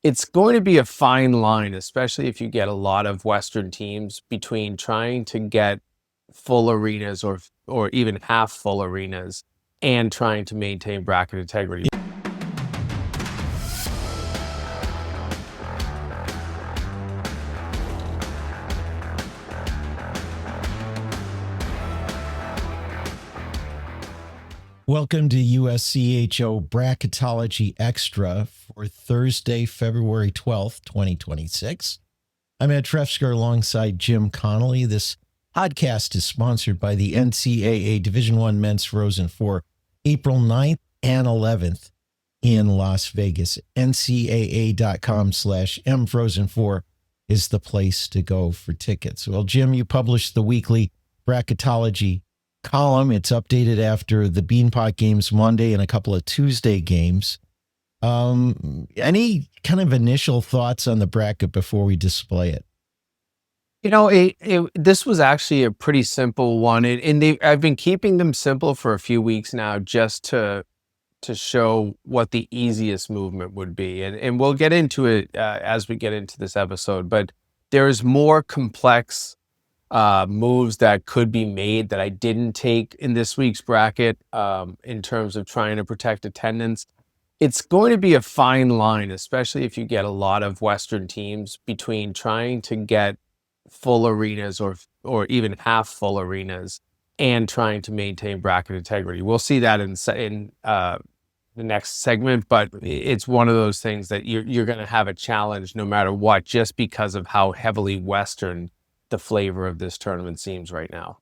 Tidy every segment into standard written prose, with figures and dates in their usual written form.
It's going to be a fine line, especially if you get a lot of Western teams, between trying to get full arenas or even half full arenas and trying to maintain bracket integrity. Welcome to USCHO Bracketology Xtra for Thursday, February 12th, 2026. I'm Ed Trefsker alongside Jim Connolly. This podcast is sponsored by the NCAA Division I Men's Frozen for April 9th and 11th in Las Vegas. NCAA.com/mfrozen4 is the place to go for tickets. Well, Jim, you published the weekly Bracketology column. It's updated after the Beanpot games Monday and a couple of Tuesday games. Any kind of initial thoughts on the bracket before we display it? This was actually a pretty simple one, and I've been keeping them simple for a few weeks now, just to show what the easiest movement would be, and we'll get into it as we get into this episode. But there's more complex moves that could be made that I didn't take in this week's bracket in terms of trying to protect attendance. It's going to be a fine line, especially if you get a lot of Western teams, between trying to get full arenas or even half full arenas and trying to maintain bracket integrity. We'll see that in the next segment, but it's one of those things that you're going to have a challenge no matter what, just because of how heavily Western the flavor of this tournament seems right now.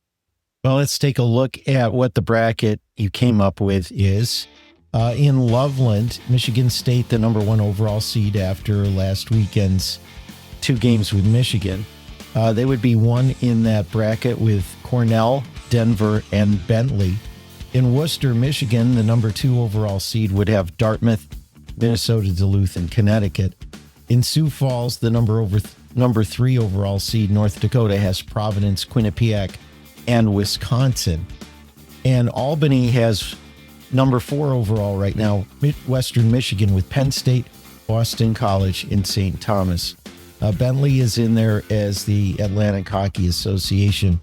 Well, let's take a look at what the bracket you came up with is. In Loveland, Michigan State, the number one overall seed after last weekend's two games with Michigan. They would be one in that bracket with Cornell, Denver, and Bentley. In Worcester, Michigan, the number two overall seed would have Dartmouth, Minnesota Duluth, and Connecticut. In Sioux Falls, the number three overall seed, North Dakota, has Providence, Quinnipiac, and Wisconsin. And Albany has number four overall right now, Western Michigan, with Penn State, Boston College, and St. Thomas. Bentley is in there as the Atlantic Hockey Association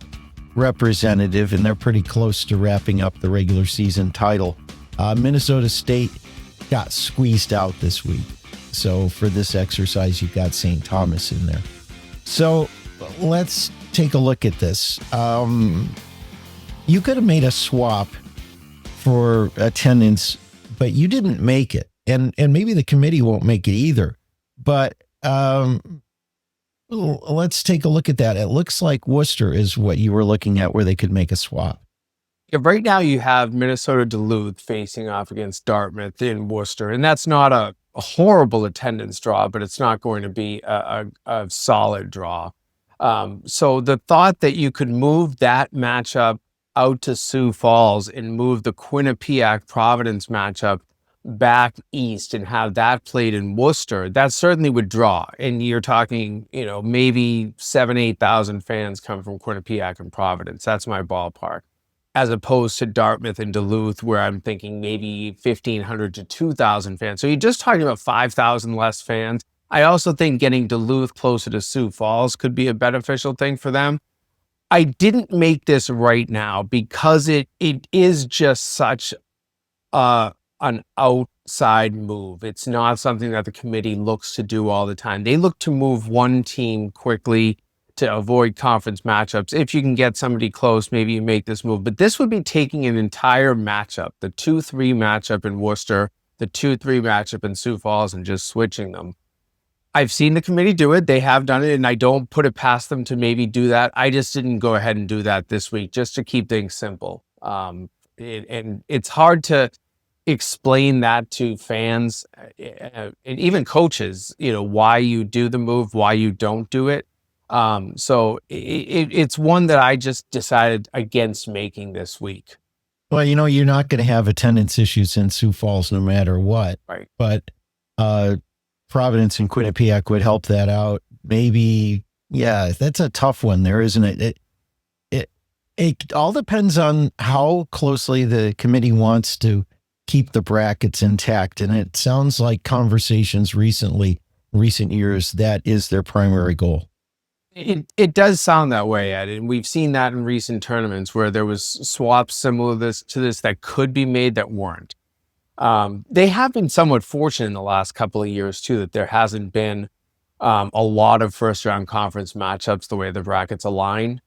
representative, and they're pretty close to wrapping up the regular season title. Minnesota State got squeezed out this week. So for this exercise, you've got St. Thomas in there. So let's take a look at this. You could have made a swap for attendance, but you didn't make it. And maybe the committee won't make it either. But let's take a look at that. It looks like Worcester is what you were looking at, where they could make a swap. Yeah, right now you have Minnesota Duluth facing off against Dartmouth in Worcester, and that's not a horrible attendance draw, but it's not going to be a solid draw. So the thought that you could move that matchup out to Sioux Falls and move the Quinnipiac Providence matchup back east and have that played in Worcester, that certainly would draw. And you're talking, maybe 8,000 fans come from Quinnipiac and Providence. That's my ballpark. As opposed to Dartmouth and Duluth, where I'm thinking maybe 1,500 to 2,000 fans. So you're just talking about 5,000 less fans. I also think getting Duluth closer to Sioux Falls could be a beneficial thing for them. I didn't make this right now because it is just such an outside move. It's not something that the committee looks to do all the time. They look to move one team quickly to avoid conference matchups. If you can get somebody close, maybe you make this move. But this would be taking an entire matchup, the 2-3 matchup in Worcester, the 2-3 matchup in Sioux Falls, and just switching them. I've seen the committee do it. They have done it, and I don't put it past them to maybe do that. I just didn't go ahead and do that this week, just to keep things simple. And it's hard to explain that to fans and even coaches, why you do the move, why you don't do it. So it's one that I just decided against making this week. Well, you're not going to have attendance issues in Sioux Falls no matter what. Right. But Providence and Quinnipiac would help that out. Maybe, yeah, that's a tough one there, isn't it? It all depends on how closely the committee wants to keep the brackets intact. And it sounds like conversations recently recent years, that is their primary goal. It does sound that way, Ed, and we've seen that in recent tournaments where there was swaps similar to this that could be made that weren't. They have been somewhat fortunate in the last couple of years too, that there hasn't been a lot of first round conference matchups the way the brackets align.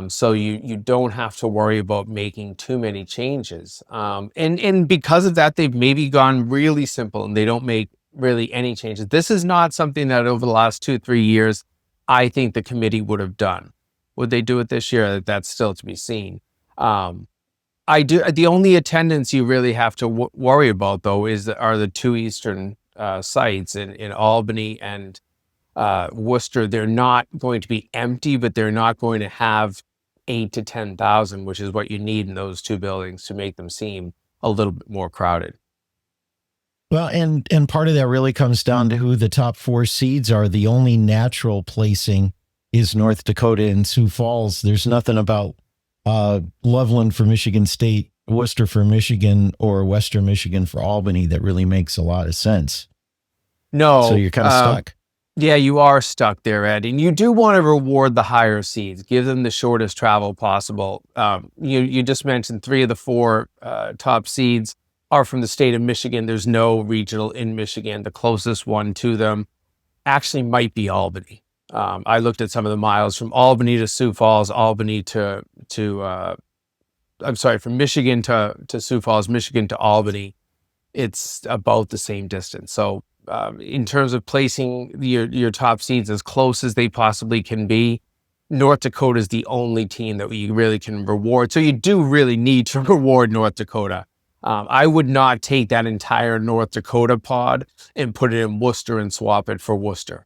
So you don't have to worry about making too many changes. And because of that, they've maybe gone really simple and they don't make really any changes. This is not something that over the last 2-3 years, I think the committee would have done. Would they do it this year? That's still to be seen. I do. The only attendance you really have to worry about, though, are the two Eastern sites in Albany and Worcester. They're not going to be empty, but they're not going to have 8 to 10,000, which is what you need in those two buildings to make them seem a little bit more crowded. Well, and part of that really comes down to who the top 4 seeds are. The only natural placing is North Dakota and Sioux Falls. There's nothing about Loveland for Michigan State, Worcester for Michigan, or Western Michigan for Albany that really makes a lot of sense. No. So you're kind of stuck. Yeah, you are stuck there, Ed. And you do want to reward the higher seeds, give them the shortest travel possible. You just mentioned 3 of the 4 top seeds are from the state of Michigan. There's no regional in Michigan. The closest one to them actually might be Albany. I looked at some of the miles from Albany to Sioux Falls, Albany from Michigan to Sioux Falls, Michigan to Albany. It's about the same distance. So in terms of placing your top seeds as close as they possibly can be, North Dakota is the only team that you really can reward. So you do really need to reward North Dakota. I would not take that entire North Dakota pod and put it in Worcester and swap it for Worcester.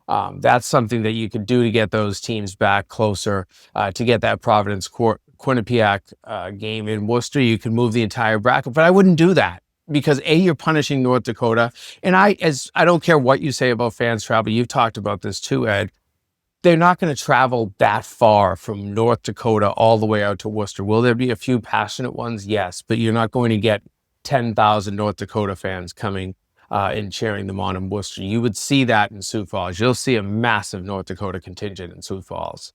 That's something that you could do to get those teams back closer, to get that Providence Quinnipiac game in Worcester. You could move the entire bracket, but I wouldn't do that because you're punishing North Dakota. And I don't care what you say about fans travel. You've talked about this too, Ed. They're not going to travel that far from North Dakota all the way out to Worcester. Will there be a few passionate ones? Yes, but you're not going to get 10,000 North Dakota fans coming and cheering them on in Worcester. You would see that in Sioux Falls. You'll see a massive North Dakota contingent in Sioux Falls.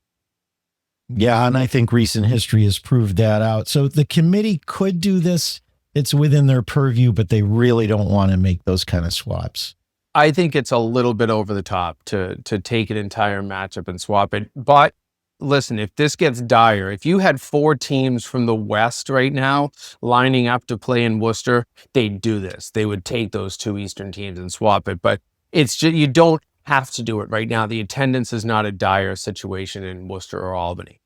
Yeah, and I think recent history has proved that out. So the committee could do this. It's within their purview, but they really don't want to make those kind of swaps. I think it's a little bit over the top to take an entire matchup and swap it. But listen, if this gets dire, if you had 4 teams from the West right now lining up to play in Worcester, they'd do this. They would take those 2 Eastern teams and swap it. But it's just, you don't have to do it right now. The attendance is not a dire situation in Worcester or Albany.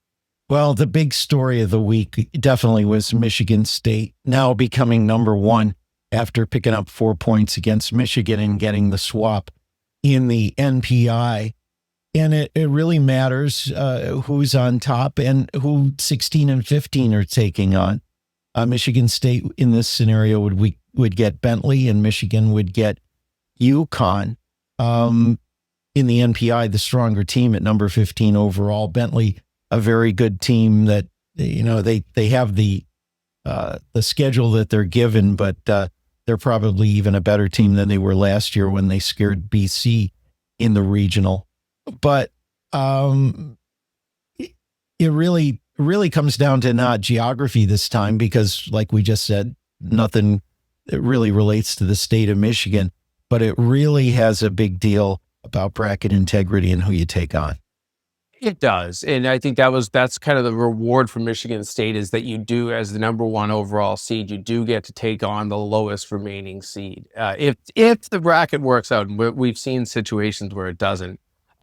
Well, the big story of the week definitely was Michigan State now becoming number 1 after picking up 4 points against Michigan and getting the swap in the NPI. And it really matters who's on top and who 16 and 15 are taking on. Michigan State in this scenario would get Bentley, and Michigan would get UConn. In the NPI, the stronger team at number 15 overall. Bentley, a very good team that, they have the schedule that they're given, but they're probably even a better team than they were last year when they scared BC in the regional. But it really comes down to not geography this time, because like we just said, nothing that really relates to the state of Michigan, but it really has a big deal about bracket integrity and who you take on. It does. And I think that's kind of the reward for Michigan State, is that you do, as the number 1 overall seed, you do get to take on the lowest remaining seed. If the bracket works out, and we've seen situations where it doesn't,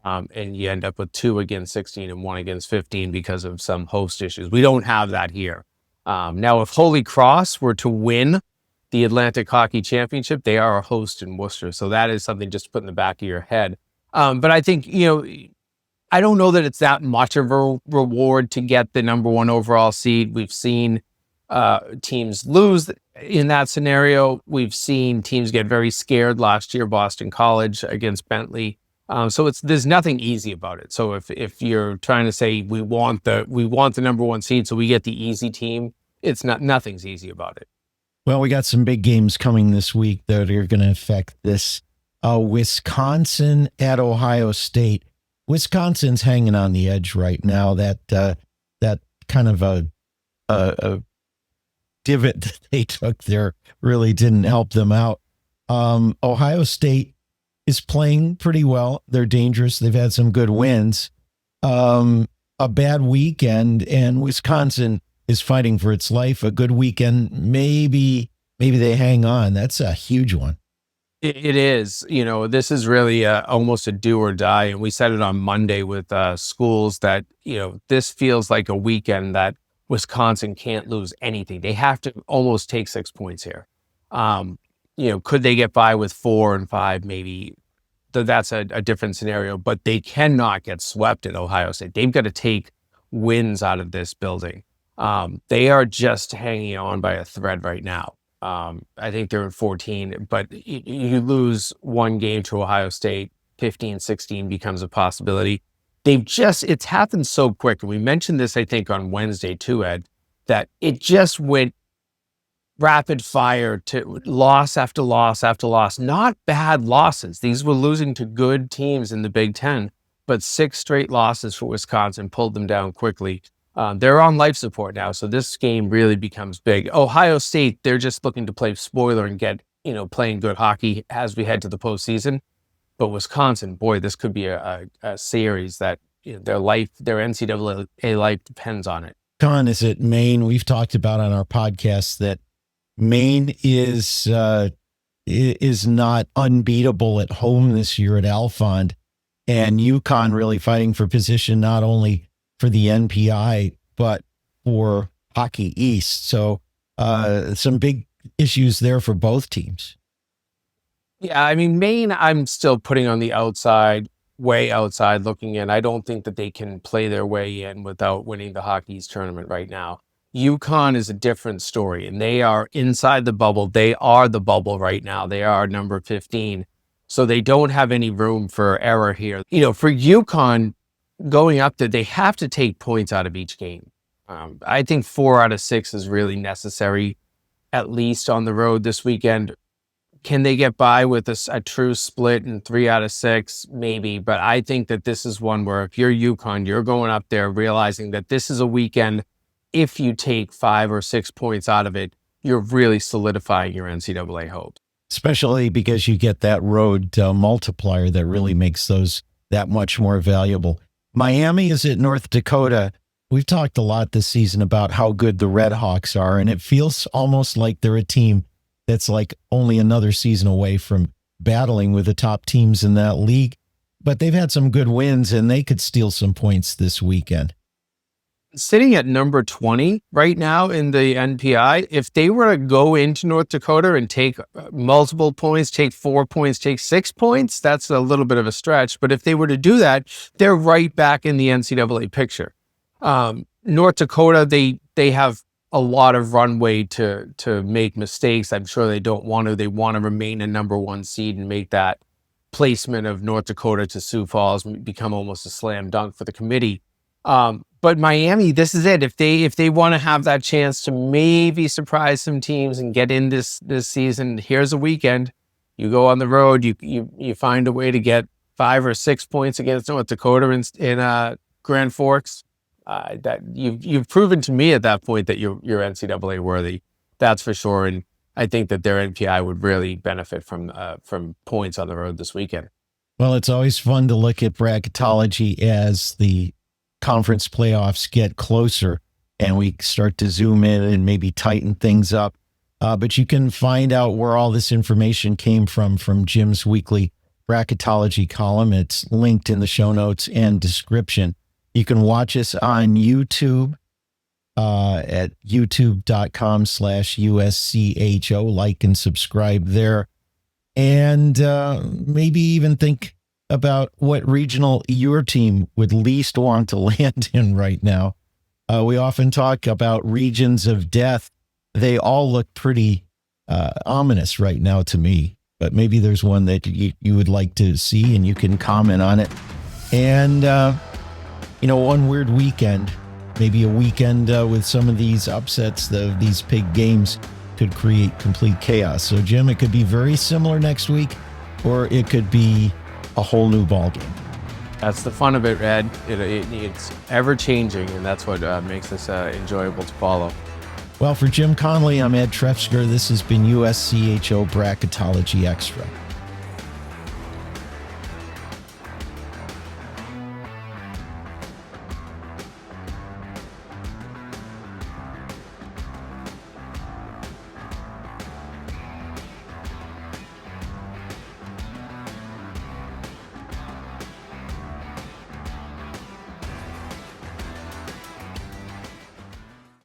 and you end up with 2 against 16 and 1 against 15 because of some host issues. We don't have that here. Now, if Holy Cross were to win the Atlantic Hockey Championship, they are a host in Worcester. So that is something just to put in the back of your head. But I think, I don't know that it's that much of a reward to get the number 1 overall seed. We've seen teams lose in that scenario. We've seen teams get very scared last year, Boston College against Bentley. So there's nothing easy about it. So if you're trying to say we want the number 1 seed, so we get the easy team, nothing's easy about it. Well, we got some big games coming this week that are going to affect this. Wisconsin at Ohio State. Wisconsin's hanging on the edge right now. That kind of a divot that they took there really didn't help them out. Ohio State is playing pretty well. They're dangerous. They've had some good wins. A bad weekend, and Wisconsin is fighting for its life. A good weekend, maybe they hang on. That's a huge one. It is. This is really almost a do or die. And we said it on Monday with schools that, this feels like a weekend that Wisconsin can't lose anything. They have to almost take 6 points here. Could they get by with 4 and 5? Maybe that's a different scenario, but they cannot get swept at Ohio State. They've got to take wins out of this building. They are just hanging on by a thread right now. I think they're in 14, but you lose one game to Ohio State, 15-16 becomes a possibility. It's happened so quick. And we mentioned this, I think, on Wednesday too, Ed, that it just went rapid fire to loss after loss after loss. Not bad losses. These were losing to good teams in the Big Ten, but 6 straight losses for Wisconsin pulled them down quickly. They're on life support now, so this game really becomes big. Ohio State, they're just looking to play spoiler and get, playing good hockey as we head to the postseason. But Wisconsin, boy, this could be a series that their NCAA life depends on it. Con, is it Maine? We've talked about on our podcast that Maine is not unbeatable at home this year at Alphond, and UConn really fighting for position not only for the NPI, but for Hockey East. So some big issues there for both teams. Yeah, I mean, Maine, I'm still putting on the outside, way outside looking in. I don't think that they can play their way in without winning the Hockey East tournament right now. UConn is a different story, and they are inside the bubble. They are the bubble right now. They are number 15. So they don't have any room for error here. For UConn, going up there, they have to take points out of each game. I think 4 out of 6 is really necessary, at least on the road this weekend. Can they get by with a true split in 3 out of 6? Maybe, but I think that this is one where if you're UConn, you're going up there realizing that this is a weekend. If you take 5 or 6 points out of it, you're really solidifying your NCAA hopes. Especially because you get that road multiplier that really makes those that much more valuable. Miami is at North Dakota. We've talked a lot this season about how good the Red Hawks are, and it feels almost like they're a team that's like only another season away from battling with the top teams in that league. But they've had some good wins, and they could steal some points this weekend. Sitting at number 20 right now in the NPI, if they were to go into North Dakota and take multiple points, take 4 points, take 6 points, that's a little bit of a stretch. But if they were to do that, they're right back in the NCAA picture. North Dakota, they have a lot of runway to make mistakes. I'm sure they don't want to. They want to remain a number 1 seed and make that placement of North Dakota to Sioux Falls become almost a slam dunk for the committee. But Miami, this is it. If they want to have that chance to maybe surprise some teams and get in this season, here's a weekend. You go on the road, you find a way to get 5 or 6 points against North Dakota in Grand Forks. That you've proven to me at that point that you're NCAA worthy. That's for sure. And I think that their NPI would really benefit from points on the road this weekend. Well, it's always fun to look at bracketology as the conference playoffs get closer and we start to zoom in and maybe tighten things up. But you can find out where all this information came from Jim's weekly bracketology column. It's linked in the show notes and description. You can watch us on YouTube at youtube.com/USCHO. Like and subscribe there. And maybe even think about what regional your team would least want to land in right now. We often talk about regions of death. They all look pretty ominous right now to me, but maybe there's one that you would like to see and you can comment on it. And, one weird weekend, maybe a weekend with some of these upsets, these big games could create complete chaos. So, Jim, it could be very similar next week. or it could be a whole new ballgame. That's the fun of it, Ed. It's ever changing, and that's what makes this enjoyable to follow. Well, for Jim Conley, I'm Ed Trefzger. This has been USCHO Bracketology Extra.